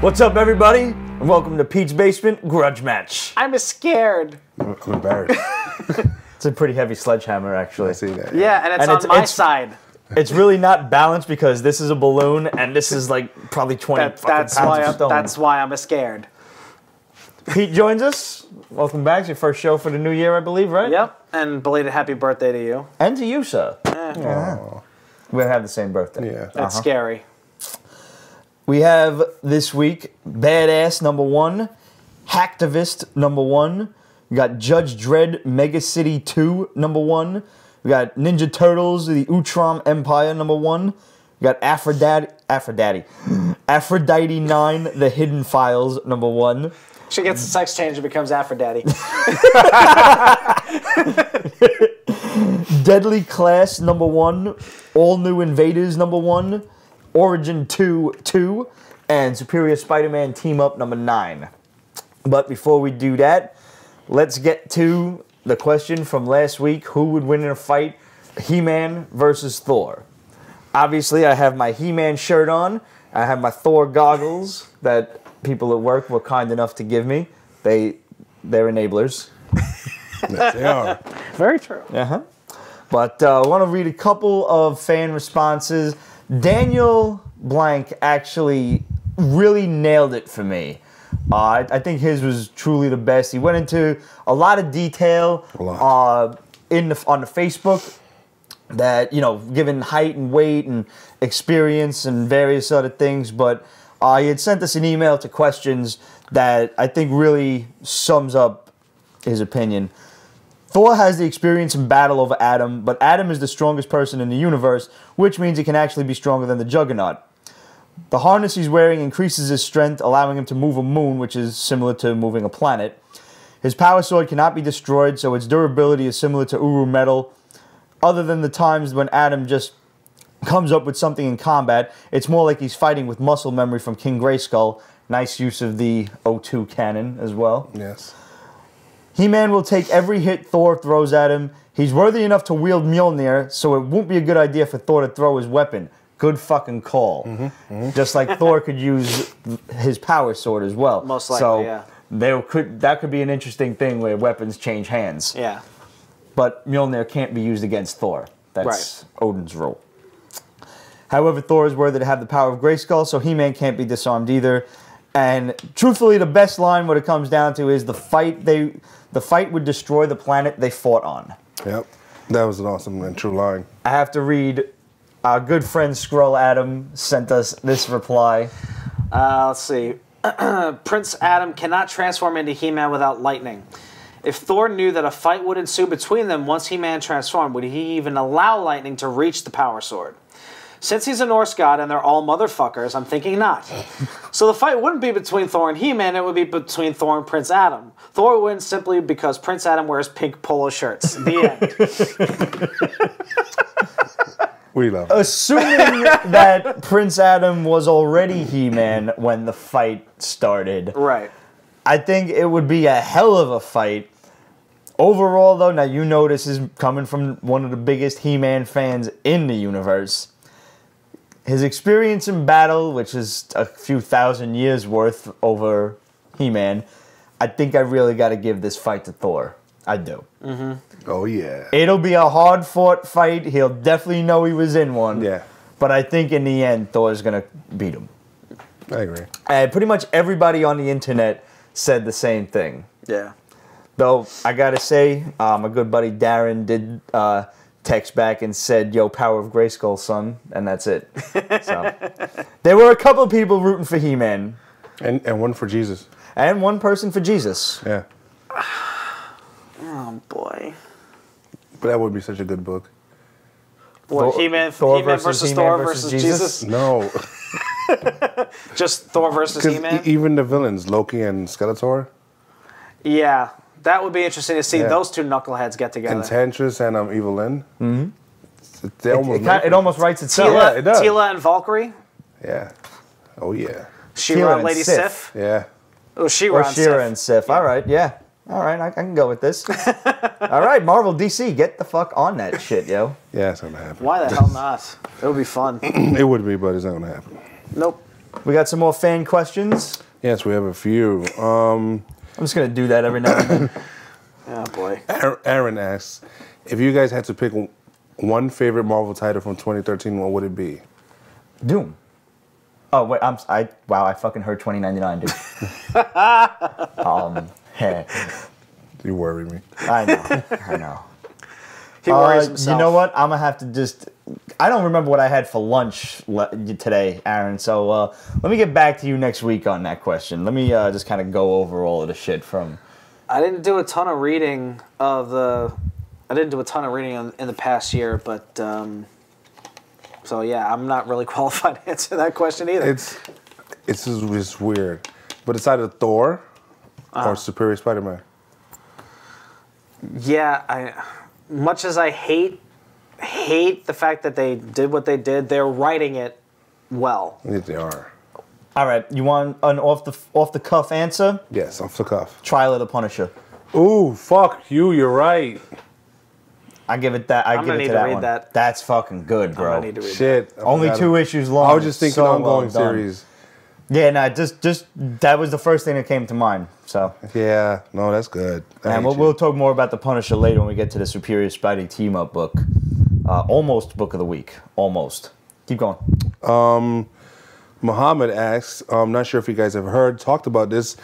What's up, everybody? And welcome to Pete's Basement Grudge Match. I'm scared. I'm embarrassed. It's a pretty heavy sledgehammer, actually. I see that. Yeah, and it's on my side. It's really not balanced because this is a balloon and this is like probably 20 pounds of stone. That's why I'm scared. Pete joins us. Welcome back. It's your first show for the new year, I believe, right? Yep, and belated happy birthday to you. And to you, sir. Oh. We have the same birthday. Yeah. That's scary. We have this week Badass #1, Hacktivist #1. We got Judge Dredd Mega City 2 #1. We got Ninja Turtles The Utrom Empire #1. We got Aphrodite 9 The Hidden Files #1. She gets a sex change and becomes Aphrodite. Deadly Class #1. All New Invaders #1. Origin 2, and Superior Spider-Man Team Up #9. But before we do that, let's get to the question from last week. Who would win in a fight? He-Man versus Thor. Obviously, I have my He-Man shirt on. I have my Thor goggles that people at work were kind enough to give me. They're enablers. Yes, they are. Very true. But I want to read a couple of fan responses. Daniel Blank actually really nailed it for me. I think his was truly the best. He went into a lot of detail on the Facebook that, you know, given height and weight and experience and various other things. But he had sent us an email to questions that I think really sums up his opinion. Thor has the experience in battle over Adam, but Adam is the strongest person in the universe, which means he can actually be stronger than the Juggernaut. The harness he's wearing increases his strength, allowing him to move a moon, which is similar to moving a planet. His power sword cannot be destroyed, so its durability is similar to Uru metal. Other than the times when Adam just comes up with something in combat, it's more like he's fighting with muscle memory from King Grayskull. Nice use of the O2 cannon as well. Yes. He-Man will take every hit Thor throws at him. He's worthy enough to wield Mjolnir, so it won't be a good idea for Thor to throw his weapon. Good fucking call. Just like Thor could use his power sword as well. Most likely, so yeah. That could be an interesting thing where weapons change hands. Yeah. But Mjolnir can't be used against Thor. That's Odin's rule. However, Thor is worthy to have the power of Grayskull, so He-Man can't be disarmed either. And truthfully, the best line, what it comes down to, is the fight would destroy the planet they fought on. Yep. That was an awesome and true line. I have to read. Our good friend Skrull Adam sent us this reply. Let's see. Prince Adam cannot transform into He-Man without lightning. If Thor knew that a fight would ensue between them once He-Man transformed, would he even allow lightning to reach the power sword? Since he's a Norse god and they're all motherfuckers, I'm thinking not. So the fight wouldn't be between Thor and He-Man, it would be between Thor and Prince Adam. Thor wins simply because Prince Adam wears pink polo shirts. The end. We love it. Assuming that Prince Adam was already He-Man when the fight started. Right. I think it would be a hell of a fight. Overall, though, now you know this is coming from one of the biggest He-Man fans in the universe. His experience in battle, which is a few thousand years worth over He-Man, I think I really got to give this fight to Thor. I do. Oh, yeah. It'll be a hard-fought fight. He'll definitely know he was in one. Yeah. But I think in the end, Thor's going to beat him. I agree. And pretty much everybody on the internet said the same thing. Yeah. Though, I got to say, my good buddy Darren did text back and said, yo, power of Grayskull, son. And that's it. So there were a couple of people rooting for He-Man. And one for Jesus. And one person for Jesus. Yeah. Oh, boy. But that would be such a good book. What, Thor- He-Man Thor versus versus Thor He-Man versus versus Jesus? No. Just Thor versus Because He-Man? even the villains, Loki and Skeletor, Yeah. That would be interesting to see those two knuckleheads get together. Enchantress and Evelyn. It almost writes itself. Yeah, it does. Tila and Valkyrie? Yeah. Oh, yeah. She-Ra and Lady Sif. Sif? Yeah. Oh, She-Ra Or and She-Ra Sif. and Sif. All right, yeah. All right, I can go with this. All right, Marvel, DC, get the fuck on that shit, yo. Yeah, it's going to happen. Why the hell not? It would be fun. It would be, but it's not going to happen. Nope. We got some more fan questions. Yes, we have a few. I'm just gonna do that every now and then. Oh boy. Aaron asks, if you guys had to pick one favorite Marvel title from 2013, what would it be? Doom. Oh wait, I fucking heard 2099, dude. Hey, You worry me. I know. He worries himself. You know what? I'm gonna have to just. I don't remember what I had for lunch today, Aaron. So let me get back to you next week on that question. Let me just kind of go over all of the shit from. I didn't do a ton of reading in the past year, but so yeah, I'm not really qualified to answer that question either. It's just weird, but it's either Thor or Superior Spider-Man. Yeah, much as I hate the fact that they did what they did, they're writing it well. Yes, they are. All right, you want an off the cuff answer? Yes, off the cuff. Trial of the Punisher. Ooh, fuck you. You're right. I give it that. I give it to that one. That. That's fucking good, bro. I'm gonna need to read Shit. Only 2 issues long. I was just thinking So ongoing well done. series. Yeah, no, just that was the first thing that came to mind. So, Yeah, no, that's good. and we'll talk more about the Punisher later when we get to the Superior Spidey team up book. Almost book of the week. Almost. Keep going. Muhammad asks, I'm not sure if you guys have talked about this,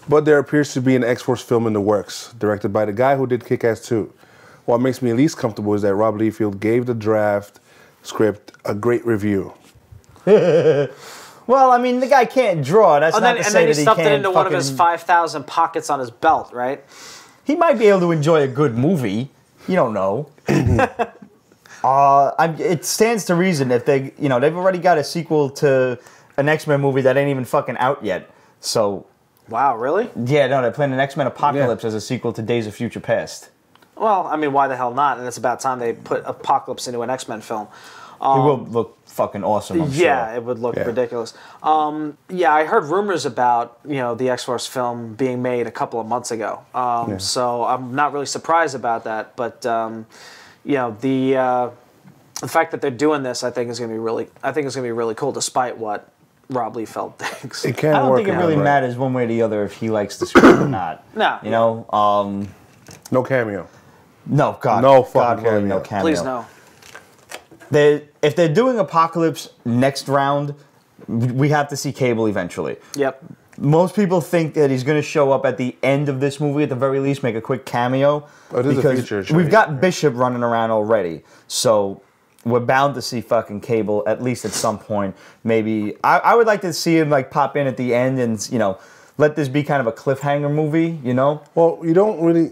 but there appears to be an X-Force film in the works, directed by the guy who did Kick-Ass 2. What makes me least comfortable is that Rob Liefeld gave the draft script a great review. Well, I mean, the guy can't draw. That's not to say then he that he stuffed can't it into one of his fucking- 5,000 pockets on his belt, right? He might be able to enjoy a good movie. You don't know. It stands to reason if they've already got a sequel to an X-Men movie that ain't even fucking out yet. So, Wow, really? yeah, no, they're planning an X-Men Apocalypse as a sequel to Days of Future Past. Well, I mean, why the hell not? And it's about time they put Apocalypse into an X-Men film. It will look fucking awesome, I'm Yeah, sure. it would look ridiculous. Yeah, I heard rumors about the X-Force film being made a couple of months ago. So I'm not really surprised about that. But the fact that they're doing this, I think is going to be really cool, despite what Rob Liefeld thinks. It can I don't work think it out, really right? matters one way or the other if he likes the script or not. No. You know? No cameo. No, God. No fucking God willing, cameo. no cameo. Please no. If they're doing Apocalypse next round, we have to see Cable eventually. Yep. Most people think that he's going to show up at the end of this movie, at the very least, make a quick cameo. Oh, it is a because feature show, we've got yeah. Bishop running around already. So we're bound to see fucking Cable at least at some point. Maybe I would like to see him like pop in at the end and let this be kind of a cliffhanger movie. Well, you don't really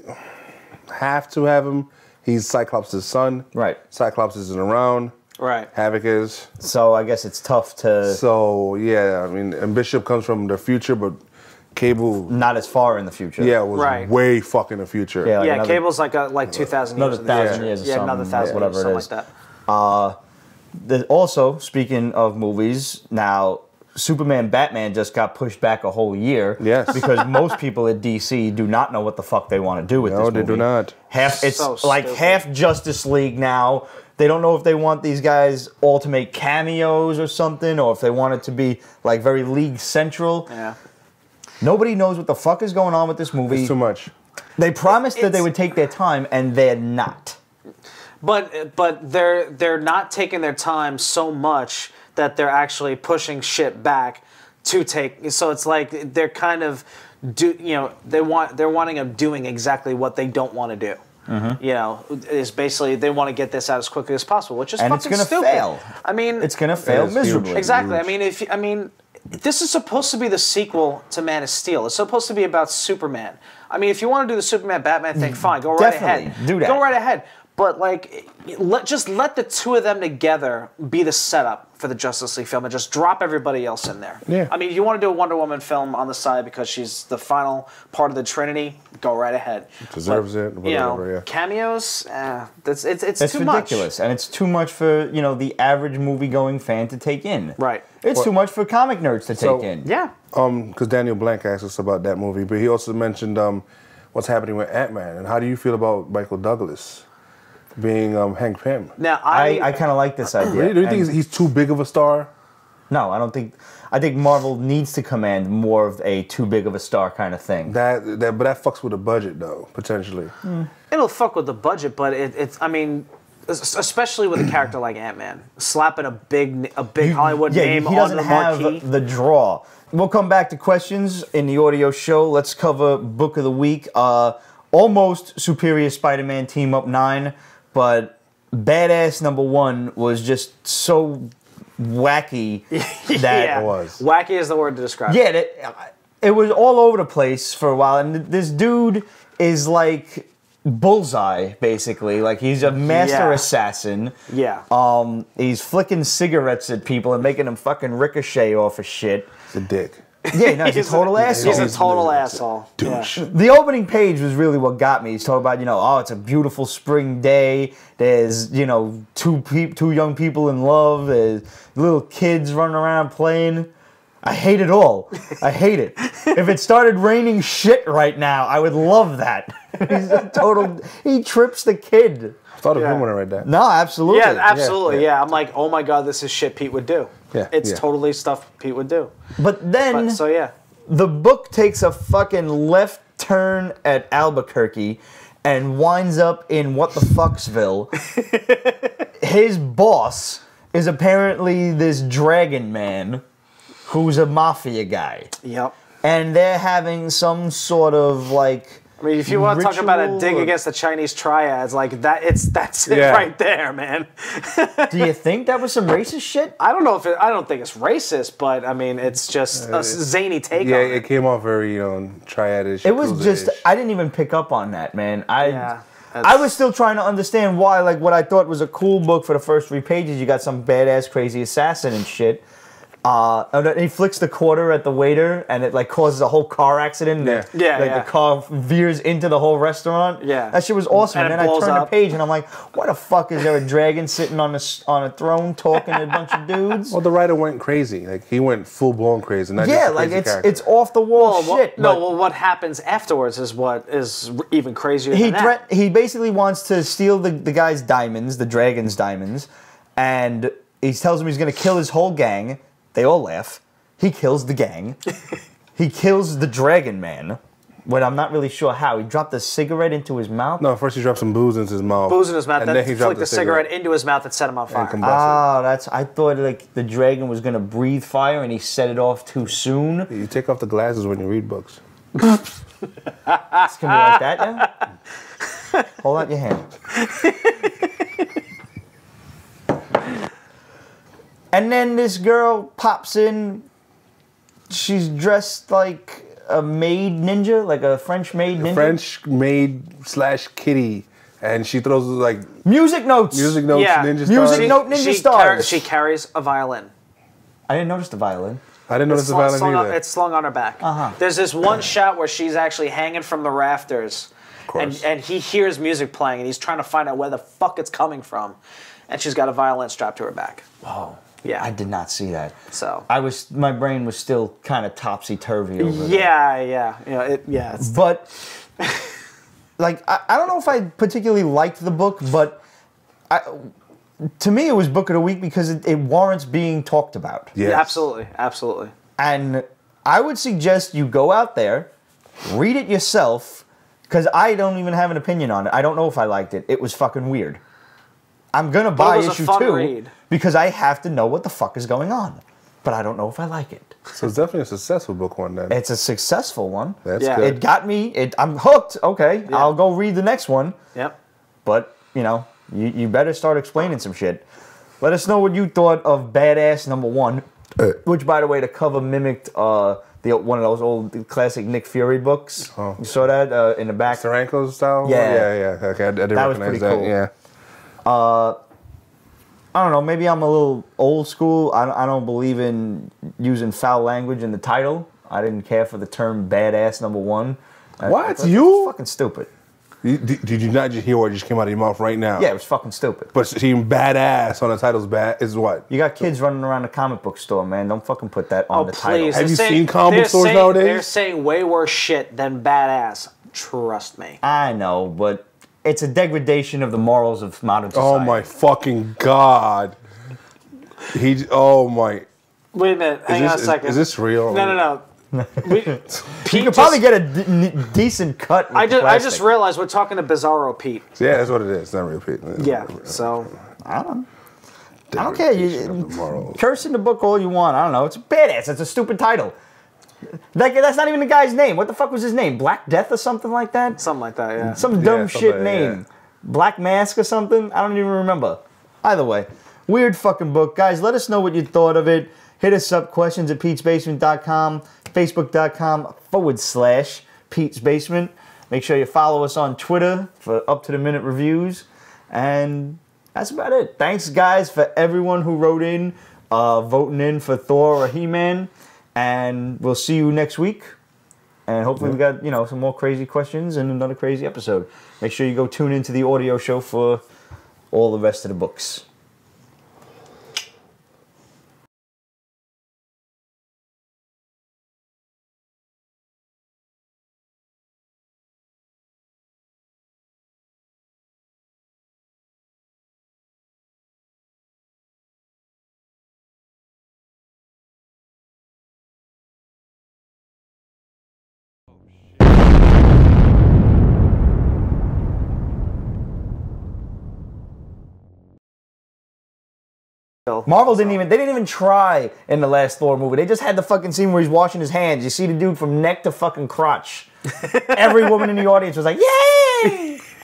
have to have him. He's Cyclops' son. Right. Cyclops isn't around. Right. Havoc is. So I guess it's tough to So, yeah, I mean, and Bishop comes from the future, but Cable, not as far in the future. was Right. way fucking the future. Yeah. Yeah, another- Cable's like 2,000 years. Another in the 1,000 future. years or Yeah, something, another 1,000 whatever years, it something is. like that. Also, speaking of movies, now Superman Batman just got pushed back a whole year. Yes. Because most people at DC do not know what the fuck they want to do with this No, movie. they do not. It's So like stupid. half Justice League now. They don't know if they want these guys all to make cameos or something, or if they want it to be like very League Central. Yeah. Nobody knows what the fuck is going on with this movie. It's too much. They promised that they It's- would take their time, and they're not. But they're not taking their time so much that they're actually pushing shit back to take. So it's like they're kind of they're wanting them doing exactly what they don't want to do. Is basically they want to get this out as quickly as possible, which is And it's fucking gonna stupid. fail. I mean, It's going to fail It's huge. miserably. exactly. Huge. I mean, this is supposed to be the sequel to Man of Steel. It's supposed to be about Superman. I mean, if you want to do the Superman Batman thing, fine, go right Definitely, ahead. do that. Go right ahead. But like, just let the two of them together be the setup for the Justice League film, and just drop everybody else in there. Yeah. I mean, you want to do a Wonder Woman film on the side because she's the final part of the Trinity. Go right ahead. Deserves But, it, whatever, yeah. Cameos. It's It's too much. ridiculous, and it's too much for the average movie-going fan to take in. Right. It's too much for comic nerds to So- take in. Yeah. Because Daniel Blank asked us about that movie, but he also mentioned what's happening with Ant-Man. And how do you feel about Michael Douglas being Hank Pym? Now I kind of like this idea. Really? Do you think And he's too big of a star? No, I don't think. I think Marvel needs to command more of a too big of a star kind of thing. But that fucks with the budget though, potentially. It'll fuck with the budget, but I mean, especially with a character like Ant-Man, slapping a big Hollywood name he on doesn't the have marquee. the draw. We'll come back to questions in the audio show. Let's cover Book of the Week. Almost Superior Spider-Man Team Up 9, but Badass number 1 was just so wacky that Yeah. It was. Wacky is the word to describe it. yeah, it was all over the place for a while, and this dude is like Bullseye, basically. Like, he's a master Yeah. assassin. Yeah. He's flicking cigarettes at people and making them fucking ricochet off of shit. It's a dick. Yeah, no, he's a total asshole. He's a total asshole. Douche. Yeah. The opening page was really what got me. He's talking about, oh, it's a beautiful spring day. There's, two young people in love. There's little kids running around playing. I hate it all. I hate it. If it started raining shit right now, I would love that. He's a total. He trips the kid. I thought of Yeah. him when I read that. No, absolutely. Yeah, absolutely. yeah. Yeah. I'm like, oh my god, this is shit Pete would do. Yeah, It's yeah. totally stuff Pete would do. But then But, so yeah. the book takes a fucking left turn at Albuquerque and winds up in what the fucksville. His boss is apparently this dragon man who's a mafia guy. Yep. And they're having some sort of like I mean, if you want to talk about a ritual dig or- against the Chinese triads, like that's it Yeah. right there, man. do you think that was some racist shit? I don't know if I don't think it's racist, but I mean, it's just a zany take Yeah, on it it. came off very, triadish. It was just Yakuza-ish. I didn't even pick up on that, man. Yeah, I was still trying to understand why, like, what I thought was a cool book for the first 3 pages, you got some badass crazy assassin and shit. And then he flicks the quarter at the waiter, and it like causes a whole car accident. Yeah. Yeah, like yeah. the car veers into the whole restaurant. Yeah. That shit was awesome. And And, it then I blows turned the up. page, and I'm like, why the fuck is there a dragon sitting on a throne talking to a bunch of dudes? Well, the writer went crazy. Like, he went full blown crazy. Not Yeah, just a like crazy it's character. it's off the wall Well, shit. no, but- well, what happens afterwards is what is even crazier than that. He basically wants to steal the guy's diamonds, the dragon's diamonds, and he tells him he's going to kill his whole gang. They all laugh. He kills the gang. He kills the dragon man, but I'm not really sure how. He dropped a cigarette into his mouth. No, first he dropped some booze into his mouth. Booze in his mouth, and then then he dropped flicked the cigarette into his mouth and set him on fire. combusted. I thought like the dragon was going to breathe fire and he set it off too soon. You take off the glasses when you read books. It's going to be like that, yeah? Hold out your hand. And then this girl pops in. She's dressed like a maid ninja, like a French maid ninja. French maid / kitty. And she throws, like, Music notes. music notes, Yeah. ninja Music stars. note ninja stars. She carries a violin. I didn't notice the violin. I didn't notice the violin either. It's slung on her back. Uh-huh. There's this one shot where she's actually hanging from the rafters, course. and he hears music playing, and he's trying to find out where the fuck it's coming from, and she's got a violin strapped to her back. Whoa. Yeah. I did not see that. So. My brain was still kind of topsy-turvy over there. Yeah. It's But, like, I don't know if I particularly liked the book, but to me it was Book of the Week because it warrants being talked about. Yes. absolutely. And I would suggest you go out there, read it yourself, because I don't even have an opinion on it. I don't know if I liked it. It was fucking weird. I'm going to buy was a issue fun 2 read. because I have to know what the fuck is going on. But I don't know if I like it. So it's definitely a successful book one then. It's a successful one. That's Yeah. good. It got me. I'm hooked. Okay, Yeah. I'll go read the next one. Yep. But, you better start explaining some shit. Let us know what you thought of Badass number 1, which, by the way, the cover mimicked one of those old classic Nick Fury books. Oh. You saw that in the back? Steranko style? Yeah. Yeah. Okay, I didn't That was recognize pretty that. cool. Yeah. I don't know. Maybe I'm a little old school. I don't believe in using foul language in the title. I didn't care for the term Badass number 1. What? That's You? fucking stupid. Did you not just hear what just came out of your mouth right now? Yeah, it was fucking stupid. But seeing badass on the title's bad is what? You got kids running around the comic book store, man. Don't fucking put that on Oh, the title. please. Have They're you saying- seen comic they're stores saying- nowadays? They're saying way worse shit than badass. Trust me. I know, but it's a degradation of the morals of modern society. Oh my fucking god. Oh my. Wait a minute. Hang on a second. Is this real? No. You could probably get a decent cut. With I just realized we're talking to Bizarro Pete. Yeah, that's what it is. It's not real Pete. Yeah. So I don't care. You curse in the book all you want. I don't know. It's badass. It's a stupid title. That's not even the guy's name. What the fuck was his name? Black Death or something like that? Something like that, yeah. Some dumb shit name. Yeah. Black Mask or something? I don't even remember. Either way, weird fucking book. Guys, let us know what you thought of it. Hit us up, questions at petesbasement.com, facebook.com/Pete's Basement. Make sure you follow us on Twitter for up-to-the-minute reviews. And that's about it. Thanks, guys, for everyone who wrote in, voting in for Thor or He-Man. And we'll see you next week. And hopefully we got, some more crazy questions and another crazy episode. Make sure you go tune into the audio show for all the rest of the books. Marvel didn't even try in the last Thor movie. They just had the fucking scene where he's washing his hands. You see the dude from neck to fucking crotch. Every woman in the audience was like, yay!